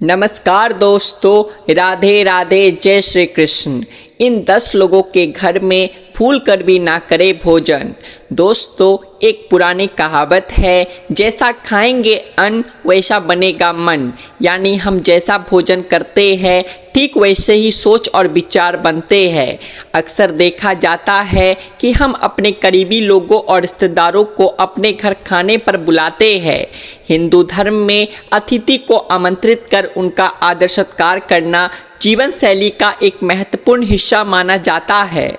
नमस्कार दोस्तों, राधे राधे, जय श्री कृष्ण। इन 10 लोगों के घर में भूल कर भी ना करे भोजन। दोस्तों, एक पुरानी कहावत है, जैसा खाएंगे अन्न वैसा बनेगा मन। यानी हम जैसा भोजन करते हैं ठीक वैसे ही सोच और विचार बनते हैं। अक्सर देखा जाता है कि हम अपने करीबी लोगों और रिश्तेदारों को अपने घर खाने पर बुलाते हैं। हिंदू धर्म में अतिथि को आमंत्रित कर उनका आदर सत्कार करना जीवन शैली का एक महत्वपूर्ण हिस्सा माना जाता है।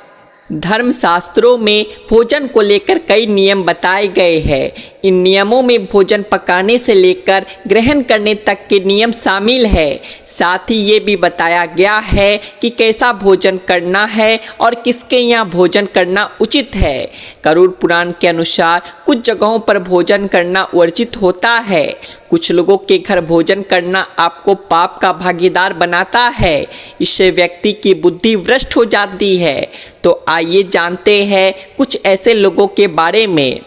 धर्मशास्त्रों में भोजन को लेकर कई नियम बताए गए हैं। इन नियमों में भोजन पकाने से लेकर ग्रहण करने तक के नियम शामिल है। साथ ही ये भी बताया गया है कि कैसा भोजन करना है और किसके यहाँ भोजन करना उचित है। गरुड़ पुराण के अनुसार कुछ जगहों पर भोजन करना वर्जित होता है। कुछ लोगों के घर भोजन करना आपको पाप का भागीदार बनाता है। इससे व्यक्ति की बुद्धि भ्रष्ट हो जाती है। तो आइए जानते हैं कुछ ऐसे लोगों के बारे में।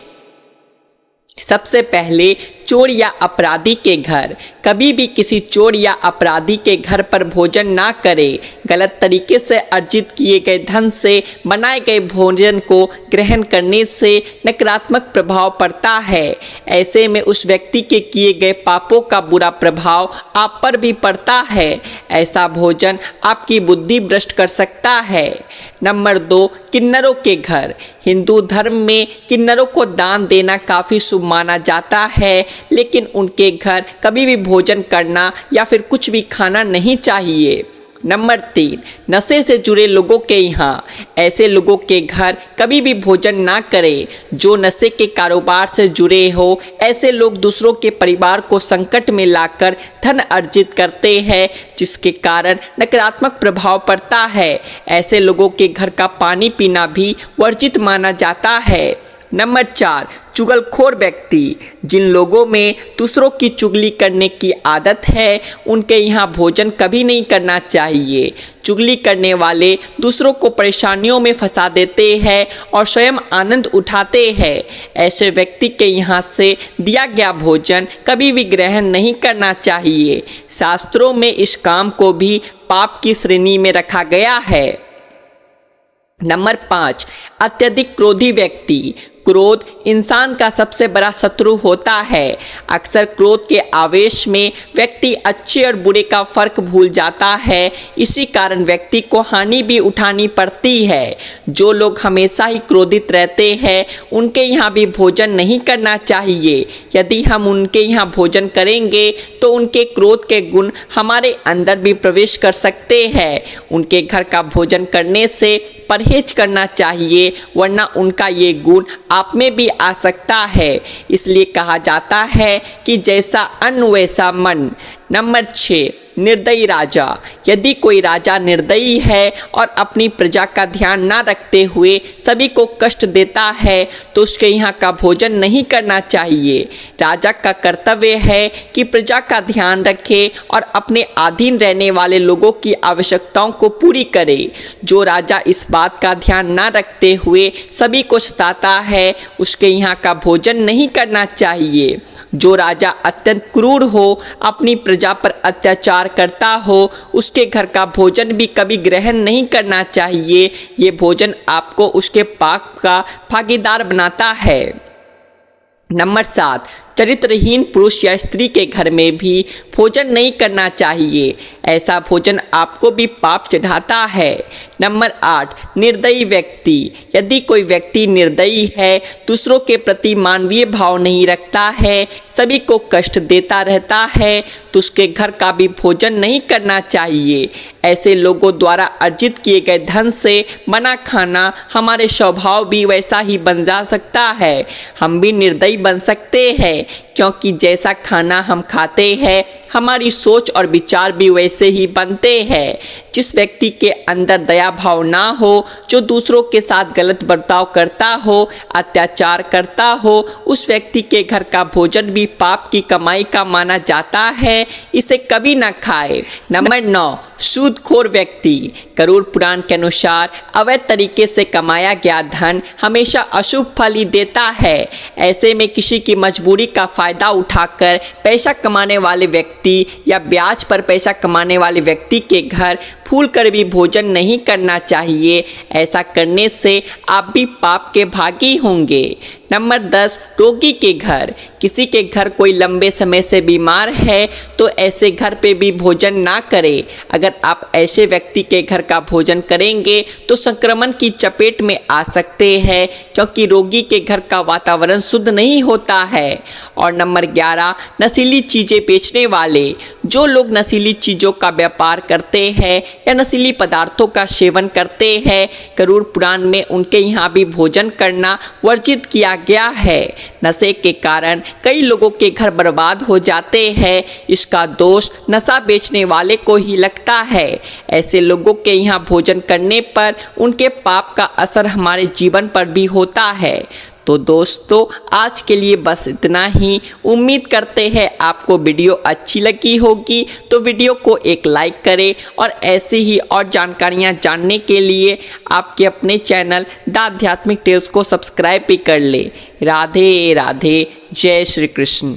सबसे पहले, चोर या अपराधी के घर। कभी भी किसी चोर या अपराधी के घर पर भोजन ना करें। गलत तरीके से अर्जित किए गए धन से बनाए गए भोजन को ग्रहण करने से नकारात्मक प्रभाव पड़ता है। ऐसे में उस व्यक्ति के किए गए पापों का बुरा प्रभाव आप पर भी पड़ता है। ऐसा भोजन आपकी बुद्धि भ्रष्ट कर सकता है। नंबर 2, किन्नरों के घर। हिंदू धर्म में किन्नरों को दान देना काफ़ी शुभ माना जाता है, लेकिन उनके घर कभी भी भोजन करना या फिर कुछ भी खाना नहीं चाहिए। नंबर 3, नशे से जुड़े लोगों के यहाँ। ऐसे लोगों के घर कभी भी भोजन ना करें जो नशे के कारोबार से जुड़े हो। ऐसे लोग दूसरों के परिवार को संकट में लाकर धन अर्जित करते हैं, जिसके कारण नकारात्मक प्रभाव पड़ता है। ऐसे लोगों के घर का पानी पीना भी वर्जित माना जाता है। नंबर 4, चुगलखोर व्यक्ति। जिन लोगों में दूसरों की चुगली करने की आदत है, उनके यहाँ भोजन कभी नहीं करना चाहिए। चुगली करने वाले दूसरों को परेशानियों में फंसा देते हैं और स्वयं आनंद उठाते हैं। ऐसे व्यक्ति के यहाँ से दिया गया भोजन कभी भी ग्रहण नहीं करना चाहिए। शास्त्रों में इस काम को भी पाप की श्रेणी में रखा गया है। नंबर 5, अत्यधिक क्रोधी व्यक्ति। क्रोध इंसान का सबसे बड़ा शत्रु होता है। अक्सर क्रोध के आवेश में व्यक्ति अच्छे और बुरे का फर्क भूल जाता है। इसी कारण व्यक्ति को हानि भी उठानी पड़ती है। जो लोग हमेशा ही क्रोधित रहते हैं, उनके यहाँ भी भोजन नहीं करना चाहिए। यदि हम उनके यहाँ भोजन करेंगे तो उनके क्रोध के गुण हमारे अंदर भी प्रवेश कर सकते हैं। उनके घर का भोजन करने से परहेज करना चाहिए, वरना उनका ये गुण आप में भी आ सकता है। इसलिए कहा जाता है कि जैसा अन्न वैसा मन। नंबर 6, निर्दयी राजा। यदि कोई राजा निर्दयी है और अपनी प्रजा का ध्यान ना रखते हुए सभी को कष्ट देता है, तो उसके यहाँ का भोजन नहीं करना चाहिए। राजा का कर्तव्य है कि प्रजा का ध्यान रखे और अपने अधीन रहने वाले लोगों की आवश्यकताओं को पूरी करे। जो राजा इस बात का ध्यान ना रखते हुए सभी को सताता है, उसके यहाँ का भोजन नहीं करना चाहिए। जो राजा अत्यंत क्रूर हो, अपनी प्रजा पर अत्याचार करता हो, उसके घर का भोजन भी कभी ग्रहण नहीं करना चाहिए। ये भोजन आपको उसके पाप का भागीदार बनाता है। नंबर 7, चरित्रहीन पुरुष या स्त्री के घर में भी भोजन नहीं करना चाहिए। ऐसा भोजन आपको भी पाप चढ़ाता है। नंबर 8, निर्दयी व्यक्ति। यदि कोई व्यक्ति निर्दयी है, दूसरों के प्रति मानवीय भाव नहीं रखता है, सभी को कष्ट देता रहता है, तो उसके घर का भी भोजन नहीं करना चाहिए। ऐसे लोगों द्वारा अर्जित किए गए धन से बना खाना हमारे स्वभाव भी वैसा ही बन जा सकता है। हम भी निर्दयी बन सकते हैं, क्योंकि जैसा खाना हम खाते हैं, हमारी सोच और विचार भी वैसे ही बनते हैं। जिस व्यक्ति के अंदर दया भाव ना हो, जो दूसरों के साथ गलत बर्ताव करता हो, अत्याचार करता हो, उस व्यक्ति के घर का भोजन भी पाप की कमाई का माना जाता है। इसे कभी ना खाए। नंबर 9, सूदखोर व्यक्ति। गरुड़ पुराण के अनुसार अवैध तरीके से कमाया गया धन हमेशा अशुभ फल ही देता है। ऐसे में किसी की मजबूरी का फायदा फ़ायदा उठाकर पैसा कमाने वाले व्यक्ति या ब्याज पर पैसा कमाने वाले व्यक्ति के घर फूल कर भी भोजन नहीं करना चाहिए। ऐसा करने से आप भी पाप के भागी होंगे। नंबर 10, रोगी के घर। किसी के घर कोई लंबे समय से बीमार है तो ऐसे घर पे भी भोजन ना करें। अगर आप ऐसे व्यक्ति के घर का भोजन करेंगे तो संक्रमण की चपेट में आ सकते हैं, क्योंकि रोगी के घर का वातावरण शुद्ध नहीं होता है। और नंबर 11, नशीली चीज़ें बेचने वाले। जो लोग नशीली चीज़ों का व्यापार करते हैं या नशीली पदार्थों का सेवन करते हैं, गरुड़ पुराण में उनके यहाँ भी भोजन करना वर्जित किया गया है। नशे के कारण कई लोगों के घर बर्बाद हो जाते हैं। इसका दोष नशा बेचने वाले को ही लगता है। ऐसे लोगों के यहाँ भोजन करने पर उनके पाप का असर हमारे जीवन पर भी होता है। तो दोस्तों, आज के लिए बस इतना ही। उम्मीद करते हैं आपको वीडियो अच्छी लगी होगी, तो वीडियो को एक लाइक करें और ऐसे ही और जानकारियां जानने के लिए आपके अपने चैनल द आध्यात्मिक टेल्स को सब्सक्राइब भी कर ले। राधे राधे, जय श्री कृष्ण।